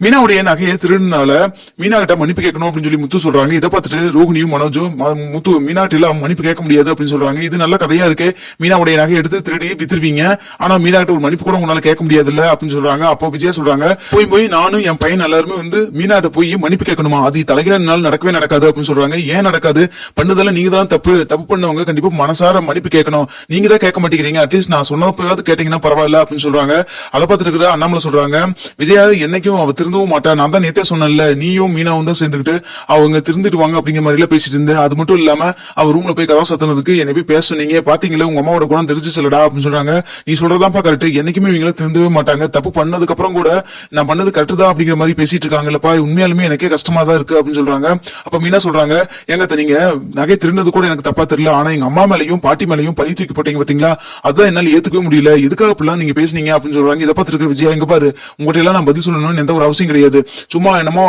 மீனாவுடைய நகையை திருடுனால மீனா கிட்ட மன்னிப்பு கேட்கணும் அப்படின்னு சொல்லி முத்து சொல்றாங்க. இதை பார்த்துட்டு ரோஹிணியும் மனோஜும் முத்து மீனா கிட்ட மன்னிப்பு கேட்க முடியாது அப்படின்னு சொல்றாங்க. இது நல்ல கதையா இருக்கு. மீனாவுடைய நகையை எடுத்து திருடி வித்துருவீங்க, ஆனா மீனா கிட்ட ஒரு மன்னிப்பு கூட உங்களால கேட்க முடியாது இல்ல அப்படின்னு சொல்றாங்க. அப்போ விஜயா சொல்றாங்க, போய் நானும் என் பையன் எல்லாருமே மீனா கிட்ட போய் மன்னிப்பு கேட்கணுமா, அது தலைகிறனால நடக்கவே நடக்காது அப்படின்னு சொல்றாங்க. ஏன் நடக்காது? பண்ணதெல்லாம் நீங்க தான் தப்பு பண்ணவங்க கண்டிப்பா மனசார மன்னிப்பு கேட்கணும், நீங்க தான் கேட்க மாட்டேங்கிறீங்க. அட்லீஸ்ட் நான் சொன்னப்பயாவது கேட்டீங்கன்னா பரவாயில்ல அப்படின்னு சொல்றாங்க. அதை பார்த்துட்டு இருக்கிற அண்ணாமலை சொல்றாங்க, விஜயா என்னைக்கும் அவ திருந்தவும் மாட்டா, நான் தான் நேத்தே சொன்னேன்ல, நீயும் மீனாவும் தான் சேர்ந்துக்கிட்டு அவங்க திருந்துட்டுவாங்க அப்படிங்கிற மாதிரி எல்லாம் பேசிட்டு இருந்தேன். அது மட்டும் இல்லாம அவ ரூம்ல போய் கதவை சத்தினதுக்கு என்னை போய் பேச சொன்னீங்க, பாத்தீங்களா உங்க அம்மாவோட குணம் தெரிஞ்சு சொல்லடா அப்படின்னு சொல்றாங்க. நீ சொல்றதாப்பா கரெக்ட், என்னைக்குமே இவங்கள திருந்தவே மாட்டாங்க, தப்பு பண்ணதுக்கு அப்புறம் கூட நான் பண்ணது கரெக்ட் தான் அப்படிங்கிற மாதிரி பேசிட்டு இருக்காங்கல்லப்பா, உண்மையாலுமே எனக்கே கஷ்டமா தான் இருக்கு அப்படின்னு சொல்றாங்க. அப்ப மீனா சொல்றாங்க, எங்க நீங்க நகை திருந்தது கூட எனக்கு தப்பா தெரியல, ஆனா எங்க அம்மா மேலையும் பாட்டி மேலையும் பழி தூக்கி போட்டீங்க பாத்தீங்களா, அதான் என்னால ஏத்துக்கவே முடியல, எதுக்காக அப்படிலாம் நீங்க பேசுனீங்க அப்படின்னு சொல்றாங்க. இதை பார்த்துட்டு விஜயா, எங்க பாரு உங்ககிட்ட எல்லாம் நான் பதில் சொல்லணும்னு எந்த ஒரு அவசியம் கிடையாது, சும்மா என்னமோ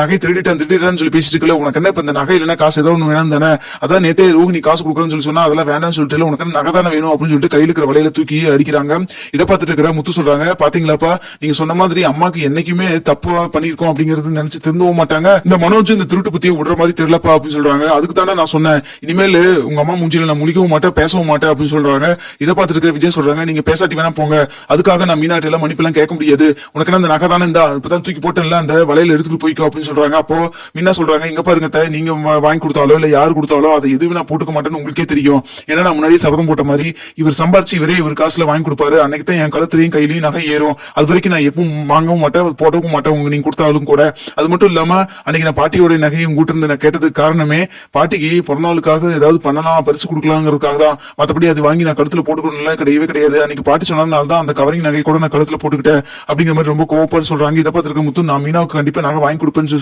நகை திருடிட்டான்னு சொல்லி பேசிட்டு இருக்கல, உனக்கு என்ன இப்ப இந்த நகை இல்லைன்னா காசு ஏதோ ஒண்ணு வேணும் தானே, அதான் நேத்தே ரோஹிணி காசு கொடுக்குறேன்னு சொல்லி சொன்னா அதெல்லாம் வேண்டாம்னு சொல்லிட்டு உனக்கு நகை தானே வேணும் அப்படின்னு சொல்லிட்டு கையில இருக்கிற வலையில தூக்கி அடிக்கிறாங்க. இதை பார்த்துட்டு இருக்கிற முத்து சொல்றாங்க, பாத்தீங்களாப்பா நீங்க சொன்ன மாதிரி அம்மாக்கு என்னைக்குமே தப்பு பண்ணிருக்கோம் அப்படிங்கறது நினைச்சு திருந்தவும் மாட்டாங்க, இந்த மனோஜ் இந்த திருட்டு பத்தியை விடுற மாதிரி தெரியலப்பா அப்படின்னு சொல்றாங்க. அதுக்கு தானே நான் சொன்னேன், இனிமேல் உங்க அம்மா மூஞ்சில நான் முழிக்கவும் மாட்டேன் பேசவும் மாட்டேன் அப்படின்னு சொல்றாங்க. இதை பார்த்துட்டு இருக்கிற விஜய் சொல்றாங்க, நீங்க பேசாட்டி வேணா போங்க, அதுக்காக நான் மீனாட்டி எல்லாம் மன்னிப்பு எல்லாம் கேட்க முடியாது, உனக்கு அந்த நகை தானே இந்த இப்பதான் தூக்கி போட்டேன்ல அந்த வலையில எடுத்துட்டு போய்க்கோ அப்படின்னு சொல்றாங்க. அப்போ மீனா சொல்றாங்க, இங்க பாருங்க நீங்க வாங்கி கொடுத்தாலோ இல்ல யாரு கொடுத்தாலோ அதை எதுவும் நான் போட்டுக்க மாட்டேன்னு உங்களுக்கே தெரியும், ஏன்னா நான் முன்னாடியே சபதம் போட்ட மாதிரி இவர் சம்பாரிச்சு இவர் காசுல வாங்கி கொடுப்பாரு, அன்னைக்கு தான் என் கழுத்துலையும் கையிலையும் நகை ஏறும், அது வரைக்கும் நான் எப்பவும் வாங்கவும் மாட்டேன் போட்டவும் மாட்டேன் உங்க நீங்க கொடுத்தாலும் கூட. அது மட்டும் இல்லாம அன்னைக்கு நான் பாட்டியோட நகையும் கூட்டு இருந்து நான் கேட்டதுக்கு காரணமே பாட்டிக்கு பிறந்தநாளுக்காக ஏதாவது பண்ணலாம் பரிசு கொடுக்கலாங்கிறதுக்காக தான், மற்றபடி அது வாங்கி நான் கழுத்துல போட்டுக்கணும் கிடையவே கிடையாது, அன்னைக்கு பாட்டி சொன்னதுனால தான் அந்த கவரிங் நகை கூட நான் கழுத்துல போட்டுக்கிட்டேன் அப்படிங்கிற மாதிரி ரொம்ப கோவப்பா சொல்றாங்க. இதை பார்த்துருக்க முத்து, நான் மீனாவுக்கு கண்டிப்பா நகை வாங்கி கொடுப்பேன்னு